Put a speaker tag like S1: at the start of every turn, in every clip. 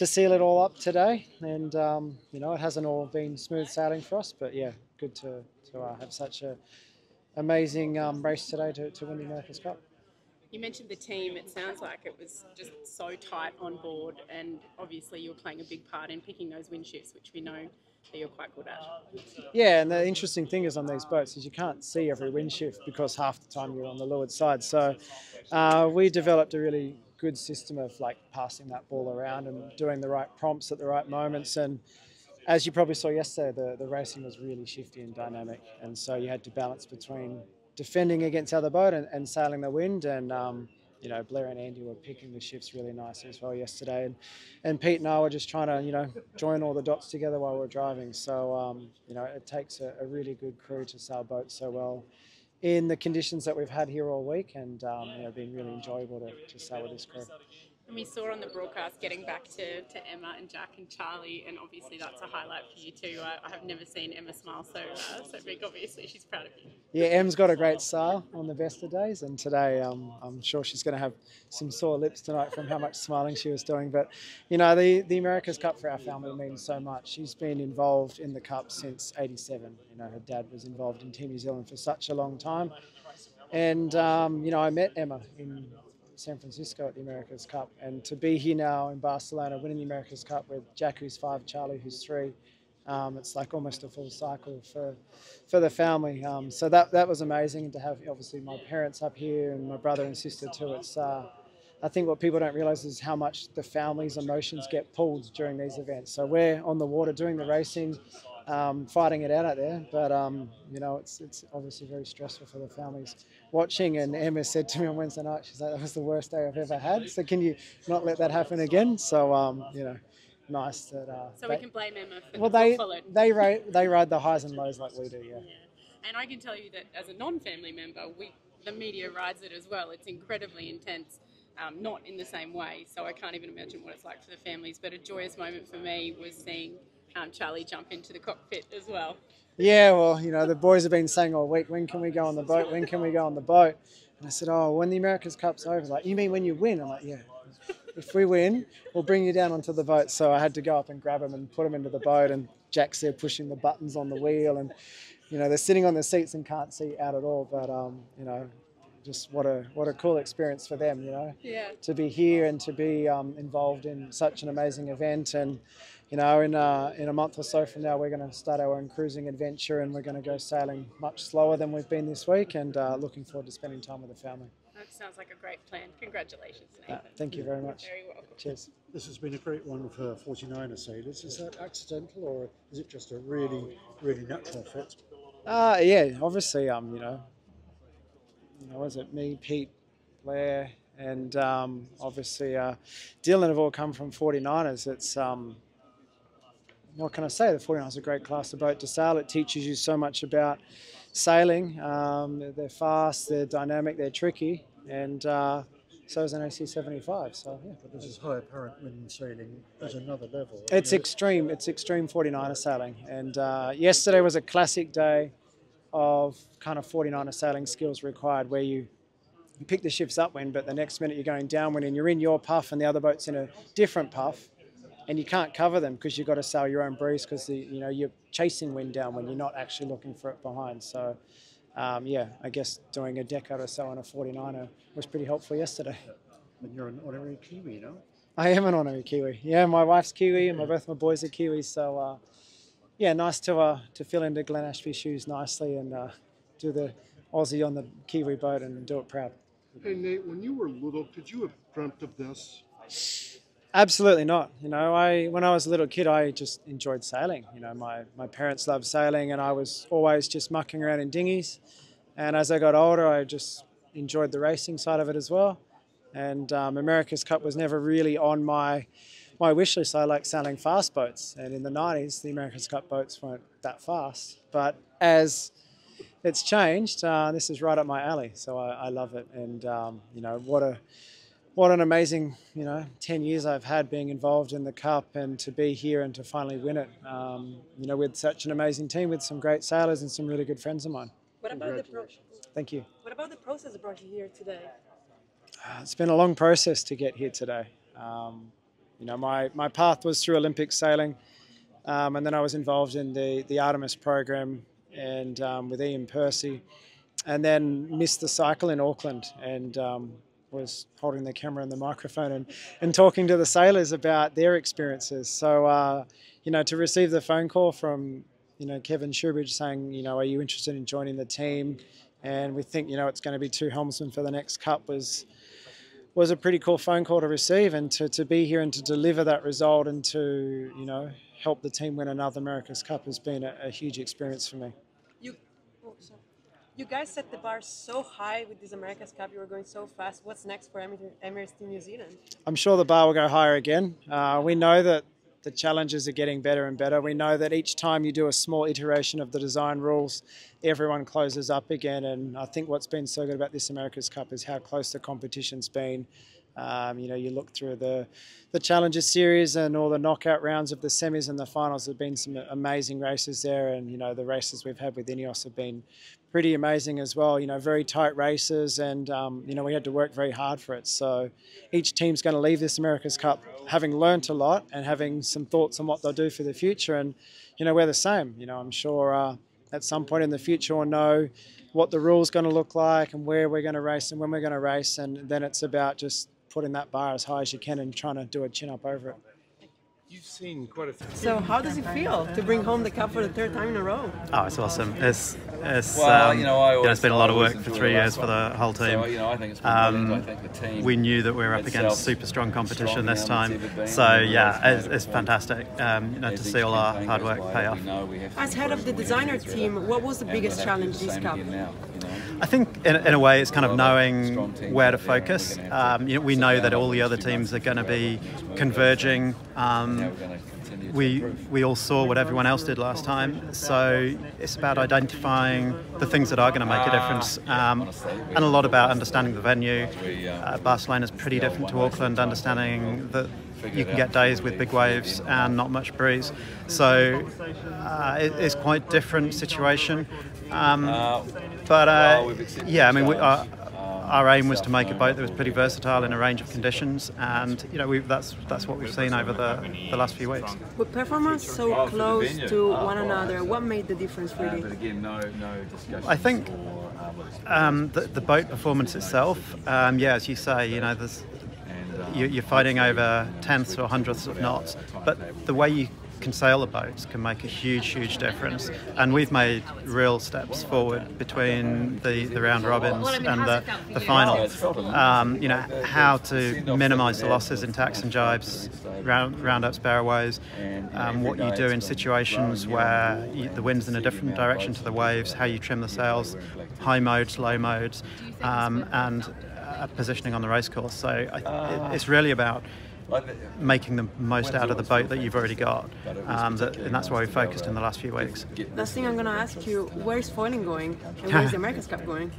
S1: to seal it all up today. And you know, it hasn't all been smooth sailing for us, but yeah, good to have such a amazing race today to win the America's Cup.
S2: You mentioned the team. It sounds like it was just so tight on board, and obviously you're playing a big part in picking those wind shifts, which we know that you're quite good at.
S1: Yeah, and the interesting thing is on these boats is you can't see every wind shift because half the time you're on the leeward side. So we developed a really good system of like passing that ball around and doing the right prompts at the right moments. And as you probably saw yesterday, the racing was really shifty and dynamic, and so you had to balance between defending against the other boat and sailing the wind. And you know, Blair and Andy were picking the shifts really nicely as well yesterday, and Pete and I were just trying to join all the dots together while we're driving. So you know, it takes a really good crew to sail boats so well in the conditions that we've had here all week, and you know, been really enjoyable to sail with this crew.
S2: And we saw on the broadcast getting back to Emma and Jack and Charlie, and obviously that's a highlight for you too. I have never seen Emma smile so big. Obviously, she's proud of you.
S1: Yeah, Em's got a great sail on the best of days, and today I'm sure she's going to have some sore lips tonight from how much smiling she was doing. But you know, the America's Cup for our family means so much. She's been involved in the Cup since '87. You know, her dad was involved in Team New Zealand for such a long time, and you know, I met Emma in San Francisco at the America's Cup, and to be here now in Barcelona winning the America's Cup with Jack, who's 5, Charlie, who's 3, it's like almost a full cycle for the family. So that was amazing, and to have obviously my parents up here and my brother and sister too. It's I think what people don't realise is how much the family's emotions get pulled during these events. So we're on the water doing the racing, fighting it out there, but you know, it's obviously very stressful for the families watching. And Emma said to me on Wednesday night, she's like, "That was the worst day I've ever had. So can you not let that happen again?" So you know, nice that.
S2: So we can blame Emma for
S1: well,
S2: the
S1: they ride the highs and lows like we do, yeah.
S2: And I can tell you that as a non-family member, the media rides it as well. It's incredibly intense. Not in the same way, so I can't even imagine what it's like for the families. But a joyous moment for me was seeing Charlie jump into the cockpit as well.
S1: Yeah, well, you know, the boys have been saying all week, when can we go on the boat? When can we go on the boat? And I said, oh, when the America's Cup's over. Like, you mean when you win? I'm like, yeah. If we win, we'll bring you down onto the boat. So I had to go up and grab them and put them into the boat. And Jack's there pushing the buttons on the wheel, and you know, they're sitting on their seats and can't see out at all. But you know, just what a cool experience for them, you know, to be here and to be involved in such an amazing event. And you know, in a month or so from now, we're going to start our own cruising adventure, and we're going to go sailing much slower than we've been this week, and looking forward to spending time with the family.
S2: That sounds like a great plan. Congratulations, Nathan.
S1: Thank you very much.
S2: You're very welcome.
S1: Cheers.
S3: This has been a great one for 49er sailors. Is that accidental, or is it just a really, really natural fit?
S1: Yeah, obviously, you know, was it me, Pete, Blair, and obviously Dylan have all come from 49ers. It's what can I say? The 49ers is a great class of boat to sail. It teaches you so much about sailing. They're fast, they're dynamic, they're tricky, and so is an AC-75. So yeah,
S3: But this is high apparent wind sailing as another level.
S1: it's extreme. It's extreme 49er sailing, and yesterday was a classic day of kind of 49er sailing skills required, where you pick the shifts upwind, but the next minute you're going downwind and you're in your puff and the other boat's in a different puff, and you can't cover them because you've got to sail your own breeze because you know, you're chasing wind down when you're not actually looking for it behind. So yeah, I guess doing a decade or so on a 49er was pretty helpful yesterday.
S3: And you're an honorary Kiwi, no?
S1: I am an honorary Kiwi. Yeah, my wife's Kiwi and both my boys are Kiwis. So yeah, nice to fill into Glen Ashby's shoes nicely and do the Aussie on the Kiwi boat and do it proud.
S4: Hey Nate, when you were little, could you have dreamt of this?
S1: Absolutely not. You know, when I was a little kid, I just enjoyed sailing. You know, my parents loved sailing, and I was always just mucking around in dinghies. And as I got older, I just enjoyed the racing side of it as well. And America's Cup was never really on my wish list. I like sailing fast boats, and in the 90s, the America's Cup boats weren't that fast. But as it's changed, this is right up my alley. So I love it, and you know, what an amazing, you know, 10 years I've had being involved in the Cup, and to be here and to finally win it, you know, with such an amazing team, with some great sailors and some really good friends of mine.
S5: What about
S1: Thank you.
S5: What about the process that brought you here today?
S1: It's been a long process to get here today. You know, my path was through Olympic sailing, and then I was involved in the Artemis program and with Ian Percy, and then missed the cycle in Auckland and was holding the camera and the microphone and talking to the sailors about their experiences. So, you know, to receive the phone call from, you know, Kevin Shoebridge saying, you know, are you interested in joining the team? And we think, you know, it's going to be 2 helmsmen for the next cup was a pretty cool phone call to receive, and to be here and to deliver that result and to, you know, help the team win another America's Cup has been a huge experience for me.
S5: You guys set the bar so high with this America's Cup. You were going so fast. What's next for Emirates Team New Zealand?
S1: I'm sure the bar will go higher again. We know that the challenges are getting better and better. We know that each time you do a small iteration of the design rules, everyone closes up again. And I think what's been so good about this America's Cup is how close the competition's been. You know, you look through the Challenger Series and all the knockout rounds of the semis and the finals. There have been some amazing races there, and, you know, the races we've had with Ineos have been pretty amazing as well. You know, very tight races, and, you know, we had to work very hard for it. So each team's going to leave this America's Cup having learnt a lot and having some thoughts on what they'll do for the future. And, you know, we're the same. You know, I'm sure at some point in the future we'll know what the rule's going to look like and where we're going to race and when we're going to race, and then it's about just putting that bar as high as you can and trying to do a chin up over it.
S6: You've seen quite a few.
S5: So how does it feel to bring home the cup for the 3rd time in a row?
S7: Oh, it's awesome. It's
S6: Well, you know,
S7: it's been a lot of work for 3 years for the whole team.
S6: So, you know, I think it's been brilliant. I think the team.
S7: We knew that we were up against super strong competition this time. So yeah, it's fantastic. You know, to see all our hard work pay off.
S5: As head of the designer team, what was the biggest challenge this cup?
S7: I think in a way it's kind of knowing where to focus. You know, we know that all the other teams are going to be converging. We all saw what everyone else did last time, so it's about identifying the things that are going to make a difference, and a lot about understanding the venue. Barcelona's pretty different to Auckland, understanding that you can get days with big waves and not much breeze, so it's quite a different situation. But yeah, I mean, our aim was to make a boat that was pretty versatile in a range of conditions, and, you know, that's what we've seen over the last few weeks.
S5: With performance so close to one another, what made the difference really?
S7: I think the boat performance itself, yeah, as you say, you know, you're fighting over tenths or hundredths of knots, but the way you can sail the boats can make a huge difference, and we've made real steps forward between the round robins and the final. You know, how to minimise the losses in tacks and jibes, round-ups, barroways, what you do in situations where the wind's in a different direction to the waves, how you trim the sails, high modes, low modes, and positioning on the racecourse. So it's really about making the most out of the boat that you've already got, and that's why we focused in the last few weeks.
S5: Last thing I'm going to ask you, where's foiling going and where's the America's Cup going?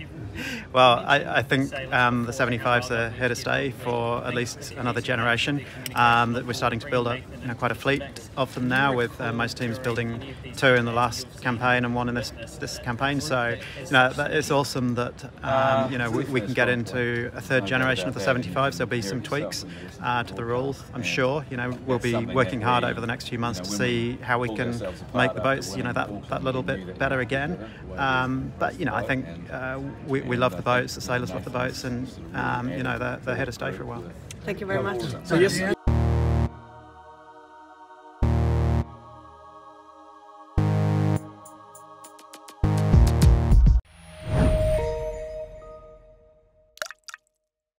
S7: Well, I think the 75s are here to stay for at least another generation. That we're starting to build up, you know, quite a fleet of them now, with most teams building 2 in the last campaign and 1 in this campaign. So, you know, it's awesome that you know, we can get into a 3rd generation of the 75s. There'll be some tweaks to the rules, I'm sure. You know, we'll be working hard over the next few months to see how we can make the boats, you know, that little bit better again. But, you know, I think we love the boats, the sailors love the boats, and you know, they're here to stay for a while.
S5: Thank you very much.
S3: So yes.